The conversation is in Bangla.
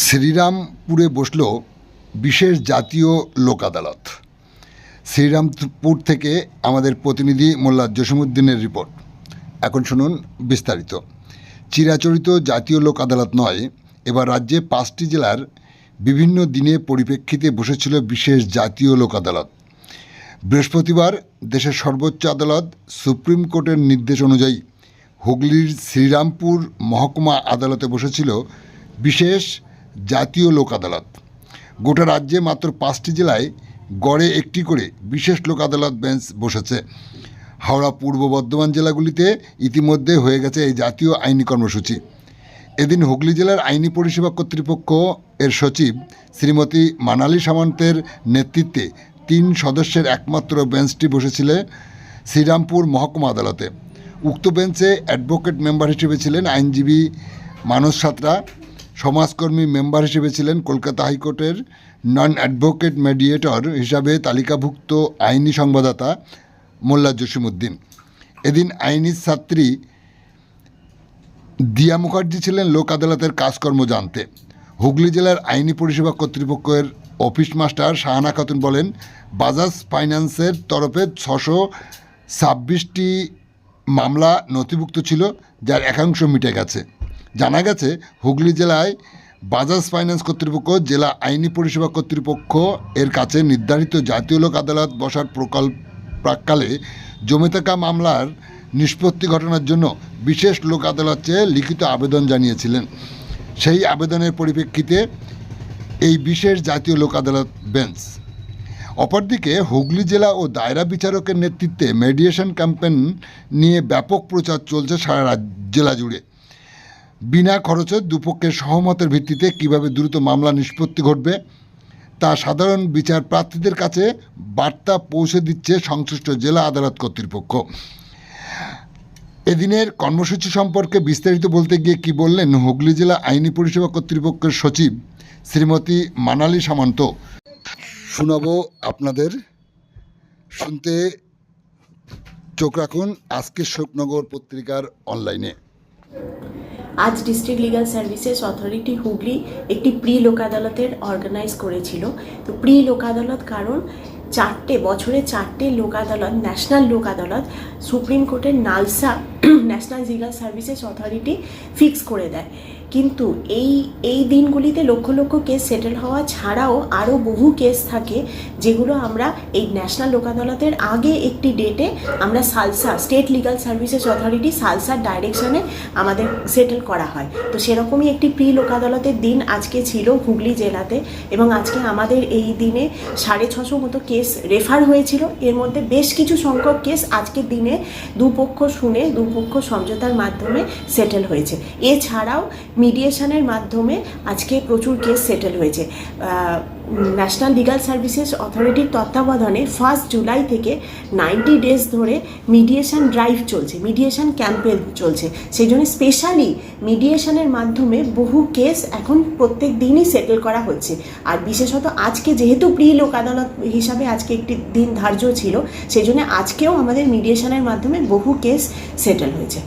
শ্রীরামপুরে বসল বিশেষ জাতীয় লোক আদালত। শ্রীরামপুর থেকে আমাদের প্রতিনিধি মোল্লা জসিমউদ্দিনের রিপোর্ট। এখন শুনুন বিস্তারিত। চিরাচরিত জাতীয় লোক আদালত নয়, এবার রাজ্যে 5টি জেলার বিভিন্ন দিনে পরিপ্রেক্ষিতে বসেছিল বিশেষ জাতীয় লোক আদালত। বৃহস্পতিবার দেশের সর্বোচ্চ আদালত সুপ্রিম কোর্টের নির্দেশ অনুযায়ী হুগলির শ্রীরামপুর মহকুমা আদালতে বসেছিল বিশেষ জাতীয় লোক আদালত। গোটা রাজ্যে মাত্র 5টি জেলায় গড়ে একটি করে বিশেষ লোক আদালত বেঞ্চ বসেছে। হাওড়া, পূর্ব বর্ধমান জেলাগুলিতে ইতিমধ্যে হয়ে গেছে এই জাতীয় আইনি কর্মসূচি। এদিন হুগলি জেলার আইনি পরিষেবা কর্তৃপক্ষ এর সচিব শ্রীমতী মানালি সামন্তের নেতৃত্বে 3 সদস্যের একমাত্র বেঞ্চটি বসেছিল শ্রীরামপুর মহকুমা আদালতে। উক্ত বেঞ্চে অ্যাডভোকেট মেম্বার হিসেবে ছিলেন আইনজীবী মানস সাঁতরা, সমাজকর্মী মেম্বার হিসেবে ছিলেন কলকাতা হাইকোর্টের নন অ্যাডভোকেট মেডিয়েটর হিসাবে তালিকাভুক্ত আইনি সংবাদদাতা মোল্লা জসিমউদ্দিন। এদিন আইনি ছাত্রী দিয়া মুখার্জি ছিলেন লোক আদালতের কাজকর্ম জানতে। হুগলি জেলার আইনি পরিষেবা কর্তৃপক্ষের অফিস মাস্টার শাহানা খাতুন বলেন, বাজাজ ফাইন্যান্সের তরফে 626টি মামলা নথিভুক্ত ছিল, যার একাংশ মিটে গেছে। জানা গেছে, হুগলি জেলায় বাজাজ ফাইন্যান্স কর্তৃপক্ষ জেলা আইনি পরিষেবা কর্তৃপক্ষ এর কাছে নির্ধারিত জাতীয় লোক আদালত বসার প্রাক্কালে জমে থাকা মামলার নিষ্পত্তি ঘটনার জন্য বিশেষ লোক আদালত চেয়ে লিখিত আবেদন জানিয়েছিলেন। সেই আবেদনের পরিপ্রেক্ষিতে এই বিশেষ জাতীয় লোক আদালত বেঞ্চ। অপরদিকে হুগলি জেলা ও দায়রা বিচারকের নেতৃত্বে মেডিয়েশন ক্যাম্পেইন নিয়ে ব্যাপক প্রচার চলছে সারা জেলা জুড়ে। বিনা খরচে দুপক্ষের সহমতের ভিত্তিতে কিভাবে দ্রুত মামলা নিষ্পত্তি ঘটবে তা সাধারণ বিচার প্রার্থীদের কাছে বার্তা পৌঁছে দিচ্ছে সংশ্লিষ্ট জেলা আদালত কর্তৃপক্ষ। এদিনের কর্মসূচি সম্পর্কে বিস্তারিত বলতে গিয়ে কি বললেন হুগলি জেলা আইনি পরিষেবা কর্তৃপক্ষের সচিব শ্রীমতী মানালি সামন্ত, শোনাবো আপনাদের। শুনতে চোখ রাখুন আজকের শোকনগর পত্রিকার অনলাইনে। আজ district legal services authority Hooghly একটি প্রি লোক আদালতের অর্গানাইজ করেছিল। তো প্রি লোক আদালত কারণ বছরে 4টে লোক আদালত, ন্যাশনাল লোক আদালত সুপ্রিম কোর্টের NALSA national legal services authority fix করে দেয়। কিন্তু এই দিনগুলিতে লক্ষ লক্ষ কেস সেটেল হওয়া ছাড়াও আরও বহু কেস থাকে, যেগুলো আমরা এই ন্যাশনাল লোক আদালতের আগে একটি ডেটে আমরা SALSA state legal services authority সালসার ডাইরেকশনে আমাদের সেটেল করা হয়। তো সেরকমই একটি প্রি লোক আদালতের দিন আজকে ছিল হুগলি জেলাতে, এবং আজকে আমাদের এই দিনে 650 মতো কেস রেফার হয়েছিল। এর মধ্যে বেশ কিছু সংখ্যক কেস আজকের দিনে দুপক্ষ শুনে দুপক্ষ সমঝোতার মাধ্যমে সেটেল হয়েছে। এছাড়াও মিডিয়েশনের মাধ্যমে আজকে প্রচুর কেস সেটেল হয়েছে। ন্যাশনাল লিগাল সার্ভিসেস অথরিটির তত্ত্বাবধানে 1 জুলাই থেকে 90 ডেজ ধরে মিডিয়েশন ড্রাইভ চলছে, মিডিয়েশন ক্যাম্পেইন চলছে। সেই জন্য স্পেশালি মিডিয়েশনের মাধ্যমে বহু কেস এখন প্রত্যেক দিনই সেটেল করা হচ্ছে। আর বিশেষত আজকে যেহেতু প্রি লোক আদালত হিসাবে আজকে একটি দিন ধার্য ছিল, সেই জন্য আজকেও আমাদের মিডিয়েশনের মাধ্যমে বহু কেস সেটেল হয়েছে।